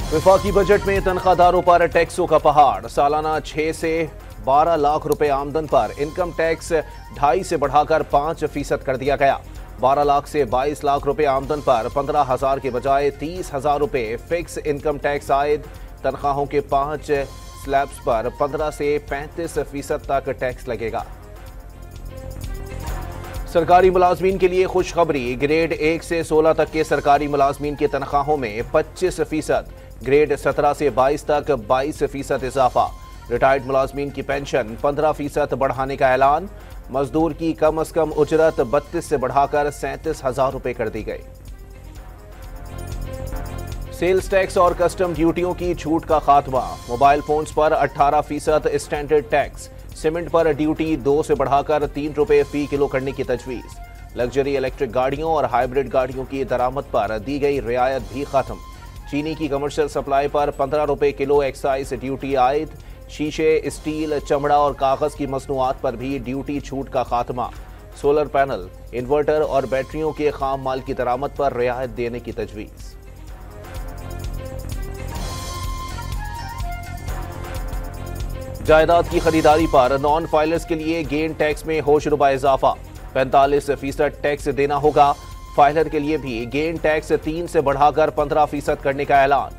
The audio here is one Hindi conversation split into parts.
वफाकी बजट में तनख्वाहदारों पर टैक्सों का पहाड़। सालाना 6 से 12 लाख रुपए आमदन पर इनकम टैक्स 2.5 से बढ़ाकर 5% कर दिया गया। 12 लाख से 22 लाख रुपए आमदन पर 15,000 के बजाय 30,000 रुपए फिक्स इनकम टैक्स आयद। तनख्वाहों के 5 स्लैब्स पर 15 से 35% तक टैक्स लगेगा। सरकारी मुलाजमीन के लिए खुशखबरी। ग्रेड 1 से 16 तक के सरकारी मुलाजमीन की तनख्वाहों में 25%, ग्रेड 17 से 22 तक 22% इजाफा। रिटायर्ड मुलाजमीन की पेंशन 15% बढ़ाने का ऐलान। मजदूर की कम अज कम उजरत 32 से बढ़ाकर 37,000 रुपए कर दी गई। सेल्स टैक्स और कस्टम ड्यूटियों की छूट का खात्मा। मोबाइल फोन्स पर 18% स्टैंडर्ड टैक्स। सीमेंट पर ड्यूटी 2 से बढ़ाकर 3 रुपए फी किलो करने की तजवीज। लग्जरी इलेक्ट्रिक गाड़ियों और हाइब्रिड गाड़ियों की दरामद पर दी गई रियायत भी खत्म। चीनी की कमर्शियल सप्लाई पर 15 रुपए किलो एक्साइज ड्यूटी आयद। शीशे, स्टील, चमड़ा और कागज की मसनूआत पर भी ड्यूटी छूट का खात्मा। सोलर पैनल, इन्वर्टर और बैटरियों के खाम माल की दरामद पर रियायत देने की तजवीज। जायदाद की खरीदारी पर नॉन फाइलर्स के लिए गेन टैक्स में होशरुबा इजाफा। 45% टैक्स देना होगा। फाइलर के लिए भी गेन टैक्स 3 से बढ़ाकर 15% करने का ऐलान।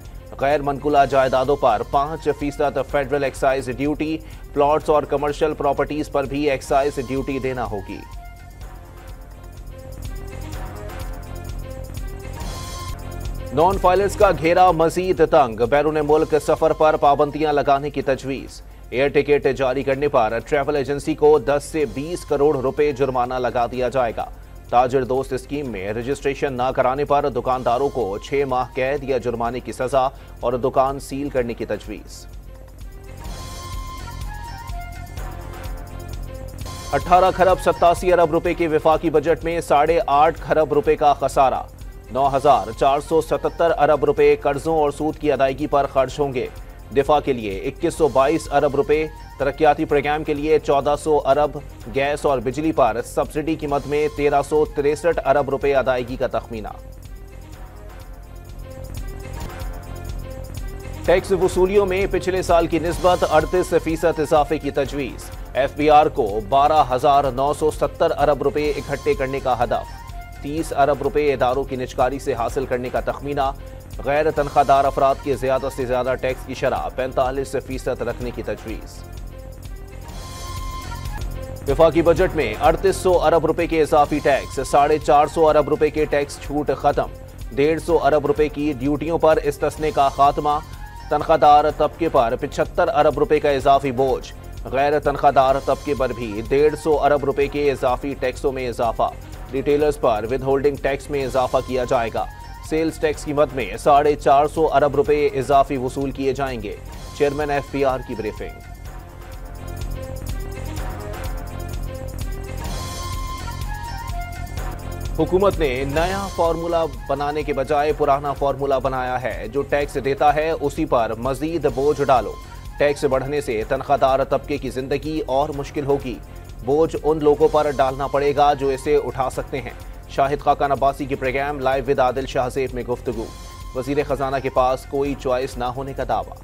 गैर मनकुला जायदादों पर 5% फेडरल एक्साइज ड्यूटी। प्लॉट्स और कमर्शियल प्रॉपर्टीज पर भी एक्साइज ड्यूटी देना होगी। नॉन फाइलर्स का घेरा मजीद तंग। बैरून मुल्क सफर पर पाबंदियां लगाने की तजवीज। एयर टिकट जारी करने पर ट्रैवल एजेंसी को 10 से 20 करोड़ रुपए जुर्माना लगा दिया जाएगा। ताजिर दोस्त स्कीम में रजिस्ट्रेशन न कराने पर दुकानदारों को 6 माह कैद या जुर्माने की सजा और दुकान सील करने की तजवीज। 18 खरब 87 अरब रुपए के वफाकी बजट में 8.5 खरब रुपए का खसारा। 9,477 अरब रुपए कर्जों और सूद की अदायगी पर खर्च होंगे। दिफा के लिए 2122 अरब रुपए, तरक्याती प्रोग्राम के लिए 1400 अरब, गैस और बिजली पर सब्सिडी कीमत में 1363 अरब रुपए अदायगी का तखमीना। टैक्स वसूलियों में पिछले साल की निस्बत 38% इजाफे की तजवीज। FBR को 12,970 अरब रुपए इकट्ठे करने का हदफ। 30 अरब रुपए इदारों की निजकारी से हासिल करने का तखमीना। गैर तनख्वाहदार अफराद के ज्यादा से ज्यादा टैक्स की शरह 45% रखने की तजवीज। वफाकी बजट में 3800 अरब रुपए के इजाफी टैक्स। 450 अरब रुपए के टैक्स छूट खत्म। 150 अरब रुपए की ड्यूटियों पर इस्तस्ने का खात्मा। तनख्वाहदार तबके पर 75 अरब रुपए का इजाफी बोझ। गैर तनख्वाहदार तबके पर भी 150 अरब रुपए के इजाफी टैक्सों में इजाफा। रिटेलर्स पर विद होल्डिंग टैक्स में इजाफा किया जाएगा। सेल्स टैक्स की मद में 450 अरब रुपए इजाफी वसूल किए जाएंगे। चेयरमैन FBR की ब्रीफिंग। हुकूमत ने नया फार्मूला बनाने के बजाय पुराना फार्मूला बनाया है। जो टैक्स देता है उसी पर मजीद बोझ डालो। टैक्स बढ़ने से तनख्वाहदार तबके की जिंदगी और मुश्किल होगी। बोझ उन लोगों पर डालना पड़ेगा जो इसे उठा सकते हैं। शाहिद खाकान अब्बासी की program live with Adil Shahzeb में गुफ्तगू। वजीर खजाना के पास कोई चॉइस ना होने का दावा।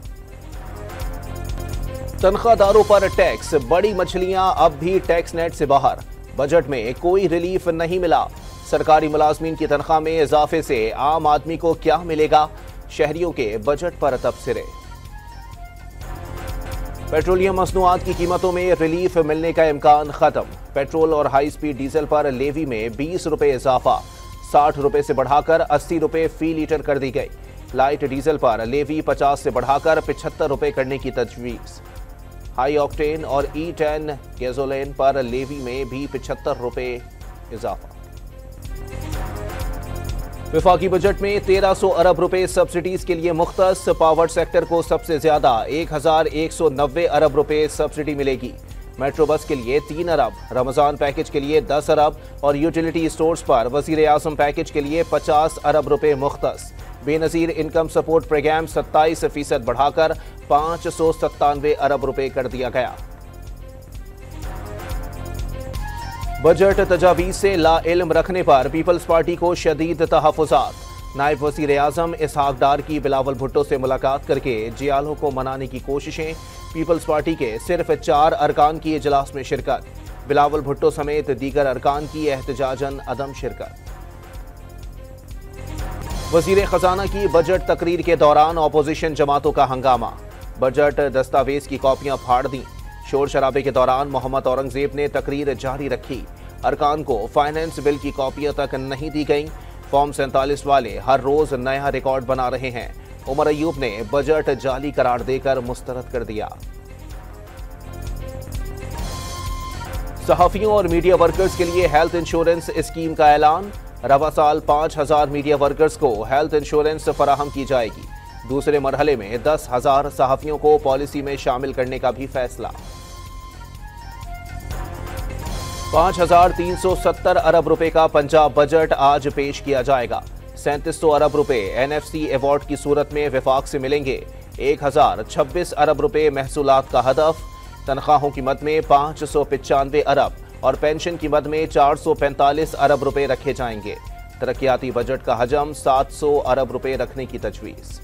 तनख्वाहदारों पर टैक्स। बड़ी मछलियां अब भी टैक्स नेट से बाहर। बजट में कोई रिलीफ नहीं मिला। सरकारी मुलाजमीन की तनख्वाह में इजाफे से आम आदमी को क्या मिलेगा? शहरियों के बजट पर तबसरे। पेट्रोलियम मसनूआत की कीमतों में रिलीफ मिलने का इम्कान खत्म। पेट्रोल और हाई स्पीड डीजल पर लेवी में 20 रुपए इजाफा। 60 रुपए से बढ़ाकर 80 रुपए फी लीटर कर दी गई। लाइट डीजल पर लेवी 50 से बढ़ाकर 75 रुपए करने की तजवीज। हाई ऑक्टेन और E10 गैसोलीन पर लेवी में भी 75 रुपए इजाफा। वफाकी बजट में 1300 अरब रुपए सब्सिडीज के लिए मुख्तस। पावर सेक्टर को सबसे ज्यादा 1190 अरब रुपए सब्सिडी मिलेगी। मेट्रो बस के लिए 3 अरब, रमजान पैकेज के लिए 10 अरब और यूटिलिटी स्टोर्स पर वजीर आजम पैकेज के लिए 50 अरब रुपए मुख्तस। बेनजीर इनकम सपोर्ट प्रोग्राम 27% बढ़ाकर 597 अरब रुपए कर दिया गया। बजट तजावीज से लाइल्म रखने पर पीपल्स पार्टी को शदीद तहफ़्फ़ुज़ात। नायब वज़ीर आज़म इसहाक डार की बिलावल भुट्टो से मुलाकात करके जियालों को मनाने की कोशिशें। पीपल्स पार्टी के सिर्फ 4 अरकान की इजलास में शिरकत। बिलावल भुट्टो समेत दीगर अरकान की एहतजाजन अदम शिरकत। वज़ीर खजाना की बजट तकरीर के दौरान अपोजिशन जमातों का हंगामा। बजट दस्तावेज की कॉपियां फाड़ दी। शोर शराबे के दौरान मोहम्मद औरंगजेब ने तकरीर जारी रखी। अरकान को फाइनेंस बिल की कॉपियां तक नहीं दी गईं। फॉर्म 47 वाले हर रोज नया रिकॉर्ड बना रहे हैं। उमर अयूब ने बजट जाली करार देकर मुस्तरद कर दिया। सहाफियों और मीडिया वर्कर्स के लिए हेल्थ इंश्योरेंस स्कीम का ऐलान। रवा साल 5000 मीडिया वर्कर्स को हेल्थ इंश्योरेंस फराहम की जाएगी। दूसरे मरहले में 10,000 सहाफियों को पॉलिसी में शामिल करने का भी फैसला। 5,370 अरब रुपए का पंजाब बजट आज पेश किया जाएगा। 3700 अरब रुपए NFC अवार्ड की सूरत में विफाक से मिलेंगे। 1026 अरब रुपए महसूलात का हदफ। तनख्वाहों की मद में 595 अरब और पेंशन की मद में 445 अरब रुपए रखे जाएंगे। तरक्याती बजट का हजम 700 अरब रुपए रखने की तजवीज़।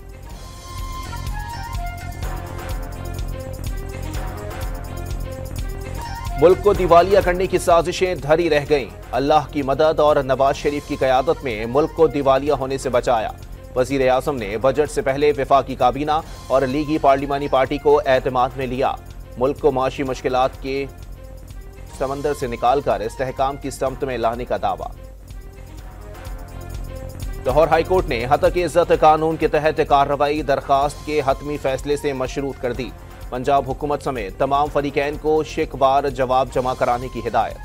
मुल्क को दिवालिया करने की साजिशें धरी रह गईं। अल्लाह की मदद और नवाज शरीफ की क़यादत में मुल्क को दिवालिया होने से बचाया। वज़ीर आज़म ने बजट से पहले वफाकी काबीना और लीगी पार्लिमानी पार्टी को एतमाद में लिया। मुल्क को माशी मुश्किलात के समंदर से निकालकर इस्तेहकाम की समत में लाने का दावा। लाहौर हाईकोर्ट ने हतक इज्जत कानून के तहत कार्रवाई दरखास्त के हतमी फैसले से मशरूत कर दी। पंजाब हुकूमत समेत तमाम फरीकैन को शिकवार जवाब जमा कराने की हिदायत।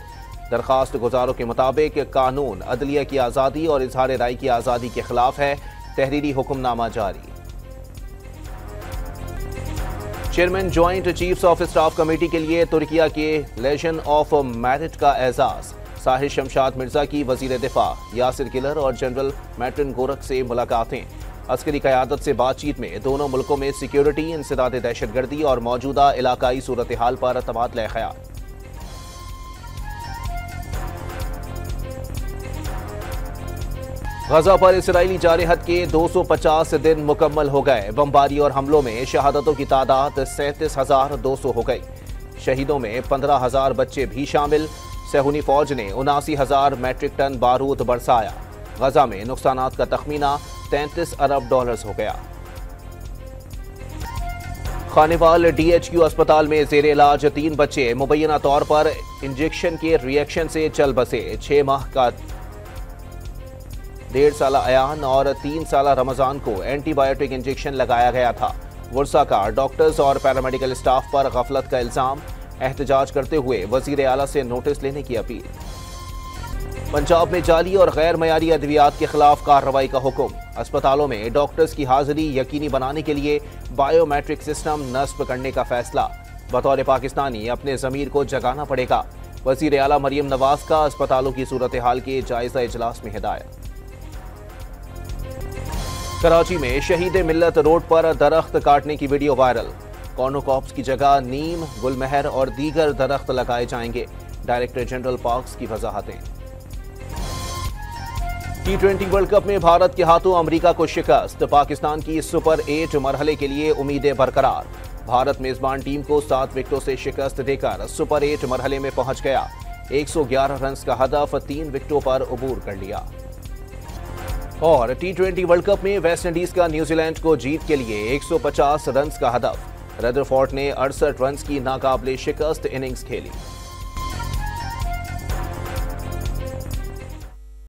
दरखास्त गुजारों के मुताबिक कानून अदलिया की आज़ादी और इजहार राय की आज़ादी के खिलाफ है। तहरीरी हुक्मनामा जारी। Chairman joint chiefs of staff committee के लिए तुर्किया के लेजन ऑफ मेरिट का एजाज। साहिर शमशाद मिर्जा की वजीर दिफा यासिर गिलर और जनरल मैटन गोरख से मुलाकातें। अस्करी क़यादत से बातचीत में दोनों मुल्कों में सिक्योरिटी, इंसदाद दहशतगर्दी और मौजूदा इलाकाई सूरत हाल पर तबादला ख्याल। गजा पर इसराइली जारहत के 250 दिन मुकम्मल हो गए। बमबारी और हमलों में शहादतों की तादाद 37,200 हो गई। शहीदों में 15,000 बच्चे भी शामिल। सहूनी फौज ने 79,000 मैट्रिक टन बारूद बरसाया। गजा में नुकसानात का तखमीना 33 अरब डॉलर्स हो गया। खानेवाल DHQ अस्पताल में जेर इलाज 3 बच्चे मुबैना तौर पर इंजेक्शन के रिएक्शन से चल बसे। 6 माह का 1.5 साल अयान और 3 साल रमजान को एंटीबायोटिक इंजेक्शन लगाया गया था। वर्सा का डॉक्टर्स और पैरामेडिकल स्टाफ पर गफलत का इल्जाम। एहतजाज करते हुए वजीर आला से नोटिस लेने की अपील। पंजाब में जाली और गैर मयारी अद्वियात के खिलाफ कार्रवाई का हुक्म। अस्पतालों में डॉक्टर्स की हाजिरी यकीनी बनाने के लिए बायोमेट्रिक सिस्टम नस्ब करने का फैसला। बतौर पाकिस्तानी अपने ज़मीर को जगाना पड़ेगा। वज़ीर आला मरियम नवाज का अस्पतालों की सूरत हाल के जायजा इजलास में हिदायत। कराची में शहीद मिल्लत रोड पर दरख्त काटने की वीडियो वायरल। कॉर्नोकॉप्स की जगह नीम, गुलमहर और दीगर दरख्त लगाए जाएंगे। डायरेक्टर जनरल पार्क्स की वजाहतें। T20 वर्ल्ड कप में भारत के हाथों अमेरिका को शिकस्त। पाकिस्तान की सुपर 8 मरहले के लिए उम्मीदें बरकरार। भारत मेजबान टीम को 7 विकेटों से शिकस्त देकर सुपर 8 मरहले में पहुंच गया। 111 रन का हदफ 3 विकेटों पर अबूर कर लिया। और T20 वर्ल्ड कप में वेस्टइंडीज का न्यूजीलैंड को जीत के लिए 150 रन का हदफ। रदरफोर्ड ने 68 रन की नाकाबिले शिकस्त इनिंग्स खेली।